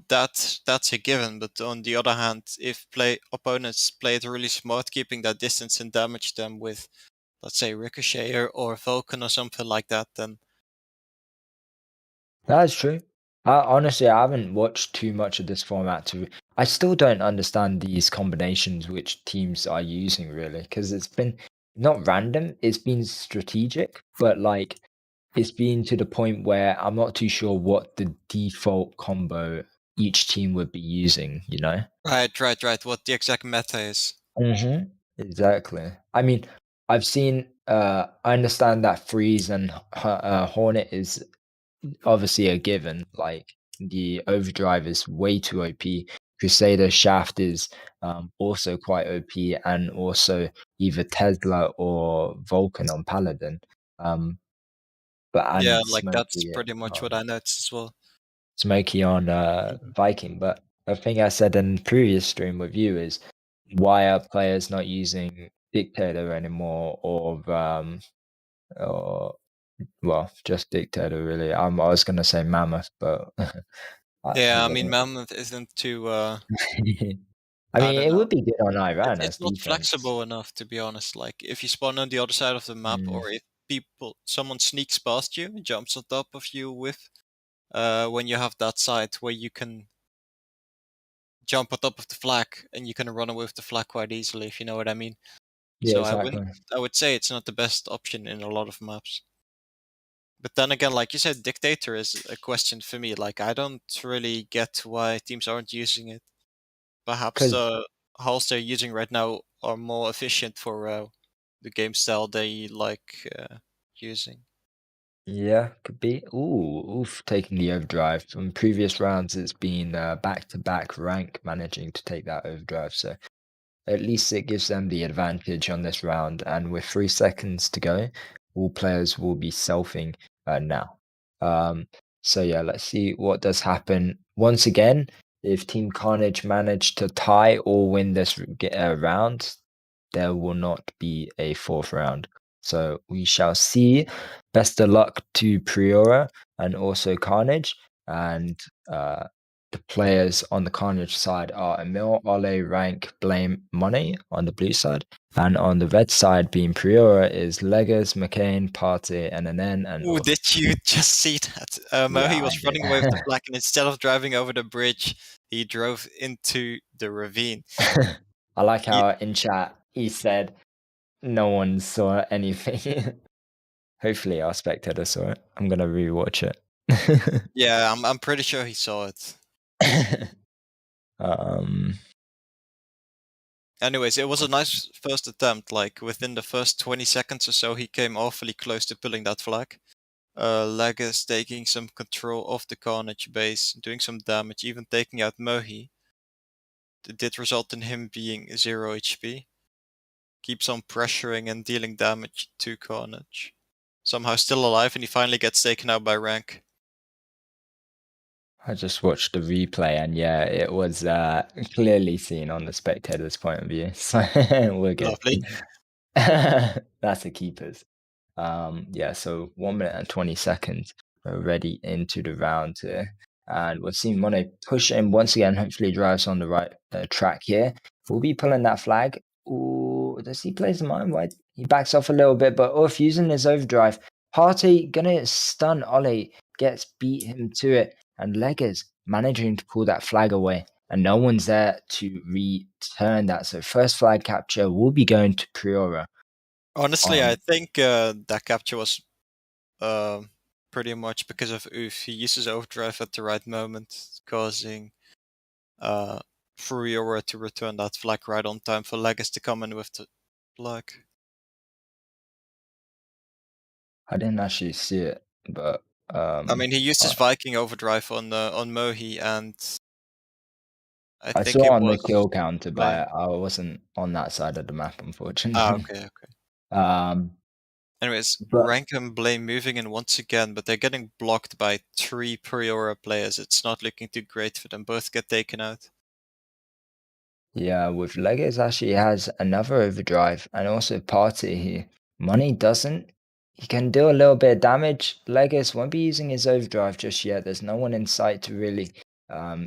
S4: that's a given, but on the other hand, if opponents play it really smart, keeping that distance and damage them with, let's say, Ricochet or Vulcan or something like that, then
S3: that's true. Honestly, I haven't watched too much of this format. I still don't understand these combinations which teams are using really, because it's been not random. It's been strategic, but like it's been to the point where I'm not too sure what the default combo each team would be using. You know?
S4: right, what the exact meta is.
S3: Exactly. I mean, I've seen. I understand that freeze and hornet is obviously a given. Like the overdrive is way too OP. Crusader shaft is also quite OP, and also either Tesla or Vulcan on Paladin. Um, but
S4: Yeah,
S3: and
S4: like that's
S3: Smoky
S4: pretty much what
S3: on
S4: I noticed as well.
S3: Smoky on Viking. But the thing I said in previous stream with you is why are players not using Dictator anymore or well, just Dictator really. I was gonna say Mammoth, but
S4: Yeah,
S3: it
S4: I mean
S3: wasn't.
S4: Mammoth isn't too
S3: I
S4: I
S3: mean,
S4: don't
S3: it
S4: know.
S3: would be good on Iran as
S4: It's not
S3: defense.
S4: flexible enough, to be honest. Like if you spawn on the other side of the map,
S3: Mm,
S4: or if someone sneaks past you, jumps on top of you with, when you have that side where you can jump on top of the flag and you can run away with the flag quite easily, if you know what I mean.
S3: yeah,
S4: So
S3: exactly.
S4: I would say it's not the best option in a lot of maps. But then again, like you said, Dictator is a question for me. Like I don't really get why teams aren't using it. Perhaps
S3: Because
S4: the hulls they're using right now are more efficient for the game style they like using.
S3: yeah, could be. Ooh, oof, taking the overdrive. From previous rounds, it's been back-to-back rank managing to take that overdrive. So at least it gives them the advantage on this round. And with 3 seconds to go, all players will be selfing now. Um, so yeah, let's see what does happen. Once again, if Team Carnage manage to tie or win this round, there will not be a fourth round. So we shall see. Best of luck to Priora and also Carnage. And the players on the Carnage side are Emil, Ole, Rank, Blame, Money on the blue side. And on the red side, being Priora, is Legos, McCain, Party, NNN, and
S4: Oh,
S3: Ulf.
S4: did you just see that?
S3: Yeah,
S4: Mohi
S3: I
S4: was
S3: did.
S4: running away with the flag, and instead of driving over the bridge, he drove into the ravine.
S3: I like
S4: He,
S3: how in chat he said no one saw anything. Hopefully our spectator saw it. I'm gonna rewatch it.
S4: yeah, I'm pretty sure he saw it.
S3: um
S4: Anyways, it was a nice first attempt. Like within the first 20 seconds or so, he came awfully close to pulling that flag. Legus taking some control of the Carnage base, doing some damage, even taking out Mohi. It did result in him being 0 HP. Keeps on pressuring and dealing damage to Carnage. Somehow still alive, and he finally gets taken out by Rank.
S3: I just watched the replay and yeah, it was clearly seen on the spectator's point of view. So we're good.
S4: Lovely.
S3: That's the keepers. Yeah, so 1 minute and 20 seconds. We're ready into the round here. And we've seen Mono push in once again, hopefully drives on the right track here. We'll be pulling that flag. Ooh, does he play his mind wide? He backs off a little bit, but Uff using his overdrive. Party gonna stun Ollie, gets beat him to it, and Leggers managing to pull that flag away, and no one's there to return that. So first flag capture will be going to Priora.
S4: Honestly, I think that capture was pretty much because of Oof. He uses overdrive at the right moment, causing Priora to return that flag right on time for Legas to come in with the flag.
S3: I didn't actually see it, but
S4: I mean, he used his Viking overdrive on Mohi, and
S3: I
S4: think
S3: saw
S4: it
S3: on the
S4: was
S3: kill counter,
S4: Blame.
S3: but I wasn't on that side of the map,
S4: Ah,
S3: unfortunately.
S4: okay, okay.
S3: Um,
S4: Anyways,
S3: but
S4: Rank and Blame moving in once again, but they're getting blocked by 3 Priora players. It's not looking too great for them. Both get taken out.
S3: yeah, with Legos actually has another overdrive and also party here. Money doesn't. He can do a little bit of damage. Legos won't be using his overdrive just yet. There's no one in sight to really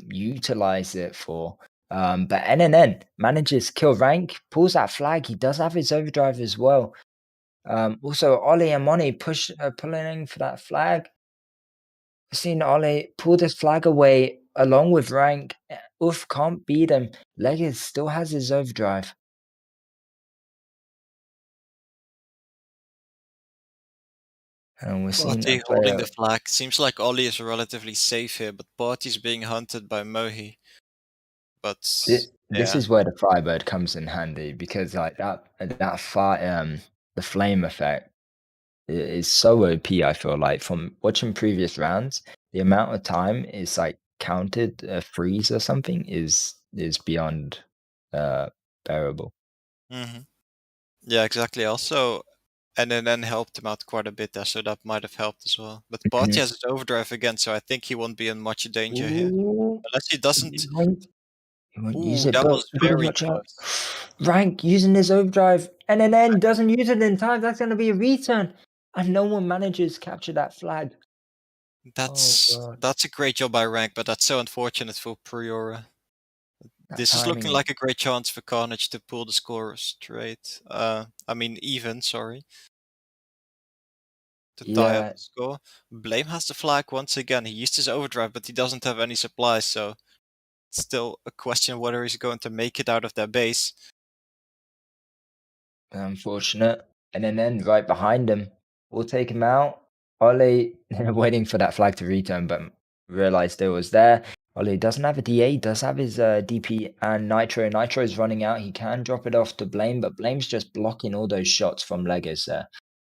S3: utilize it for. But NNN manages kill rank, pulls that flag. He does have his overdrive as well. Also, Ollie and Money pulling for that flag. Seen Ollie pull this flag away along with rank. Uff can't beat him. Leggett still has his overdrive. And we're seeing a
S4: Party holding
S3: player.
S4: the flag. Seems like Ollie is relatively safe here, but Party's being hunted by Mohi. But
S3: This
S4: yeah.
S3: is where the Firebird comes in handy because like that fire the flame effect is so OP. I feel like from watching previous rounds, the amount of time is like counted a freeze or something is beyond bearable.
S4: hmm Yeah, exactly. Also, and then helped him out quite a bit there, so that might have helped as well. But Party has his overdrive again, so I think he won't be in much danger here.
S3: Ooh,
S4: Unless he
S3: he
S4: doesn't.
S3: won't use
S4: Ooh,
S3: it,
S4: that
S3: but
S4: was
S3: you gotta
S4: very
S3: watch out.
S4: close.
S3: Rank using his overdrive, and then doesn't use it in time. That's gonna be a return, and no one manages to capture that flag. Oh god,
S4: That's a great job by Rank, but that's so unfortunate for Priora.
S3: that
S4: This is looking
S3: timing.
S4: like a great chance for Carnage to pull the score straight. I mean even, sorry. To tie up
S3: Yeah,
S4: the score. Blame has the flag once again. He used his overdrive, but he doesn't have any supplies, so it's still a question whether he's going to make it out of their base.
S3: unfortunate. And then right behind him, we'll take him out. Ollie waiting for that flag to return, but realized it was there. Ollie doesn't have a DA, he does have his DP and Nitro. Nitro is running out. He can drop it off to Blame, but Blame's just blocking all those shots from Legos,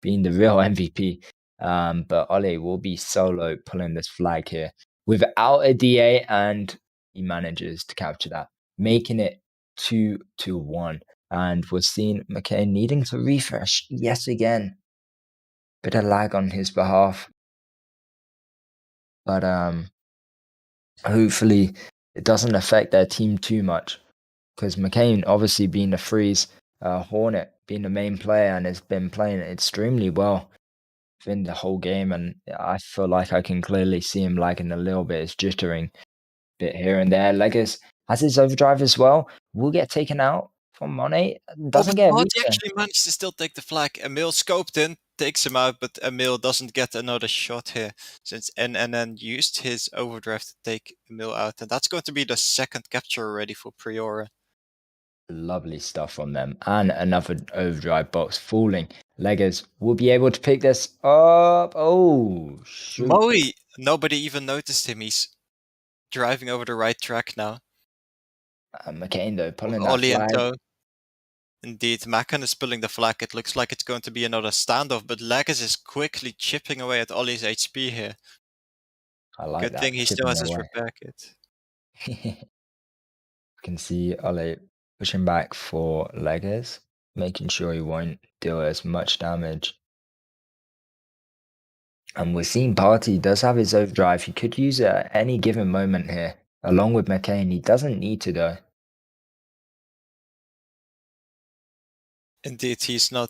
S3: being the real MVP. But Ollie will be solo pulling this flag here without a DA, and he manages to capture that, making it 2-1. And we're seeing McCain needing to refresh yet again. Bit of lag on his behalf. But hopefully it doesn't affect their team too much. Because McCain obviously being the freeze, Hornet being the main player and has been playing extremely well within the whole game. And I feel like I can clearly see him lagging a little bit. It's jittering a bit here and there. Legos has his overdrive as well. Will get taken out from Monet.
S4: Oh,
S3: Doesn't
S4: but
S3: get a
S4: Party
S3: return.
S4: actually managed to still take the flag. Emil scoped in, takes him out, but Emil doesn't get another shot here since NNN used his overdrive to take Emil out, and that's going to be the second capture already for Priora.
S3: Lovely stuff from them. And another overdrive box falling. Legos will be able to pick this up. Oh, shoot.
S4: Moe, nobody even noticed him. He's driving over the right track now.
S3: McCain, though,
S4: With
S3: pulling that
S4: Ollie in
S3: flag.
S4: tow. Indeed, Makan is pulling the flag. It looks like it's going to be another standoff, but Legas is quickly chipping away at Ollie's HP here.
S3: I like
S4: Good
S3: that.
S4: thing he still
S3: Chipping
S4: has his
S3: away.
S4: repair kit.
S3: You can see Ollie pushing back for Legos, making sure he won't deal as much damage. And we're seeing Party does have his overdrive. He could use it at any given moment here, along with McCain. He doesn't need to, though.
S4: Indeed, he's not.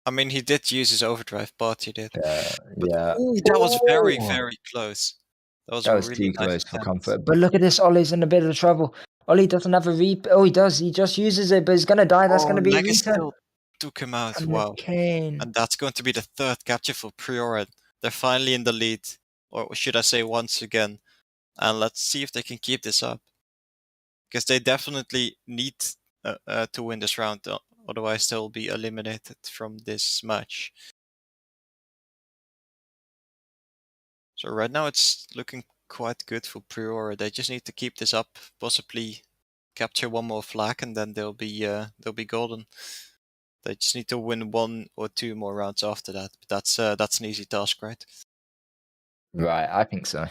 S4: I mean, he did use his overdrive, Party did. But
S3: Yeah.
S4: ooh, that was very,
S3: Oh!
S4: very close. That was
S3: That
S4: a
S3: was
S4: really
S3: too
S4: nice
S3: close for
S4: attempt.
S3: comfort. But look at this, Ollie's in a bit of trouble. Ollie doesn't have a Oh, he does. He just uses it, but he's gonna die. That's
S4: Oh,
S3: gonna be a
S4: Leg
S3: return.
S4: still took him out.
S3: And the
S4: Wow.
S3: cane.
S4: And that's going to be the third capture for Priora. They're finally in the lead, or should I say once again. And let's see if they can keep this up. Because they definitely need to win this round, otherwise they'll be eliminated from this match. So right now it's looking quite good for Priora. They just need to keep this up, possibly capture one more flag, and then they'll be golden. They just need to win 1 or 2 more rounds after that. But that's an easy task, right?
S3: Right, I think so.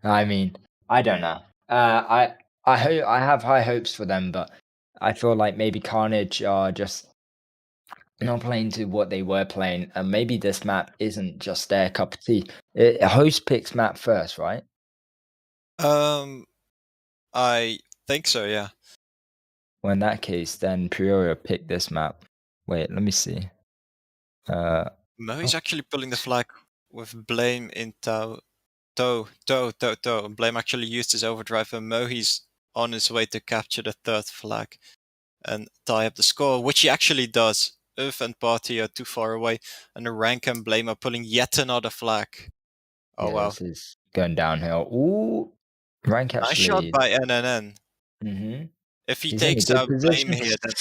S3: I mean, I don't know. I have high hopes for them, but I feel like maybe Carnage are just not playing to what they were playing, and maybe this map isn't just their cup of tea. Host picks map first, right?
S4: I think so, yeah.
S3: Well, in that case, then Priora picked this map. Wait, let me see.
S4: Mo's actually pulling the flag with Blame in tow. Blame actually used his overdrive, and Mohi's on his way to capture the third flag and tie up the score, which he actually does. Uff and Party are too far away, and the Rank and Blame are pulling yet another flag. Oh
S3: Yeah,
S4: wow.
S3: this is going downhill. Ooh, rank
S4: Nice shot
S3: actually.
S4: by NNN.
S3: Mm-hmm.
S4: If he
S3: He's in a
S4: takes
S3: good
S4: out Blame
S3: position.
S4: here, then...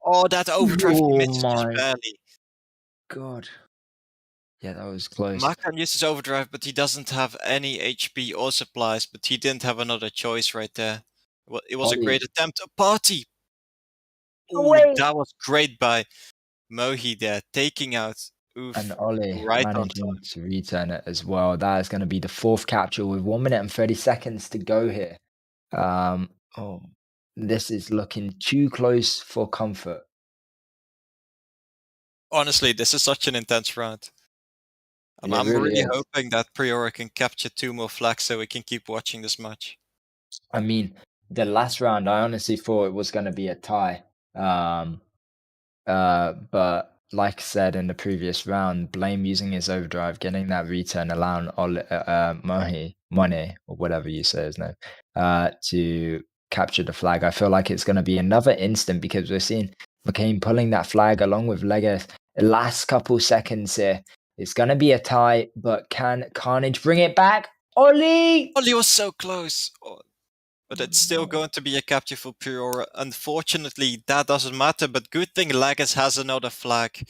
S4: Oh, that overdrive he
S3: Oh
S4: missed just
S3: my
S4: barely.
S3: god. Yeah, that was close.
S4: Makan used his overdrive, but he doesn't have any HP or supplies, but he didn't have another choice right there. Well, it was a
S3: Ollie.
S4: great attempt. A Party!
S3: Oh,
S4: Ooh,
S3: wait.
S4: that was great by Mohi there, taking out Oof
S3: And Ollie
S4: right on
S3: managing
S4: time.
S3: to return it as well. That is going to be the fourth capture with 1 minute and 30 seconds to go here. Oh, this is looking too close for comfort.
S4: Honestly, this is such an intense round.
S3: It
S4: I'm
S3: really
S4: really
S3: is.
S4: hoping that Priora can capture 2 more flags so we can keep watching this match.
S3: I mean, the last round, I honestly thought it was going to be a tie. But like I said in the previous round, Blame using his overdrive, getting that return, allowing Money, or whatever you say his name, to capture the flag. I feel like it's going to be another instant because we're seeing McCain pulling that flag along with Legas. The last couple seconds here. It's going to be a tie, but can Carnage bring it back? Ollie!
S4: Ollie was so close! Oh, but it's still
S3: No.
S4: going to be a capture for Priora. Unfortunately, that doesn't matter, but good thing Lagas has another flag.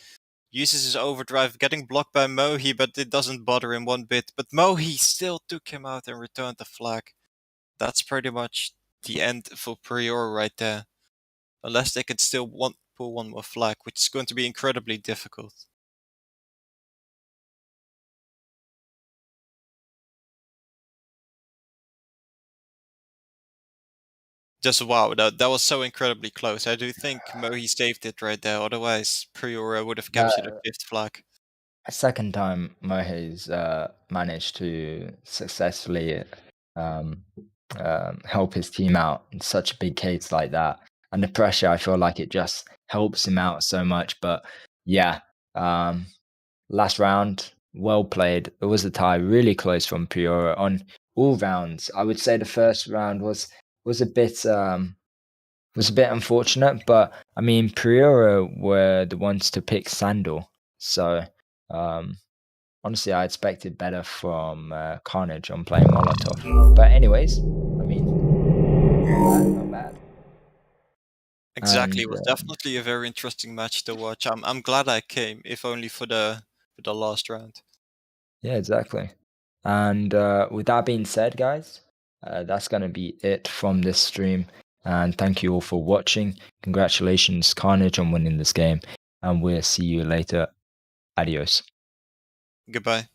S4: Uses his overdrive, getting blocked by Mohi, but it doesn't bother him one bit. But Mohi still took him out and returned the flag. That's pretty much the end for Priora right there. Unless they can still pull one more flag, which is going to be incredibly difficult. Just wow, that was so incredibly close. I do think Mohi saved it right there, otherwise Priora would have captured a
S3: That,
S4: 5th flag.
S3: a second time Mohay's managed to successfully um, help his team out in such a big case like that. And the pressure, I feel like it just helps him out so much. But yeah, last round, well played. It was a tie, really close from Priora on all rounds. I would say the first round was a bit unfortunate, but I mean Priora were the ones to pick Sandal, so honestly I expected better from Carnage on playing Molotov. But anyways, I mean, not bad.
S4: Exactly,
S3: And
S4: it was definitely a very interesting match to watch. I'm glad I came, if only for the last round.
S3: yeah, exactly. And with that being said, guys, that's going to be it from this stream. And thank you all for watching. Congratulations, Carnage, on winning this game. And we'll see you later. Adios.
S4: Goodbye.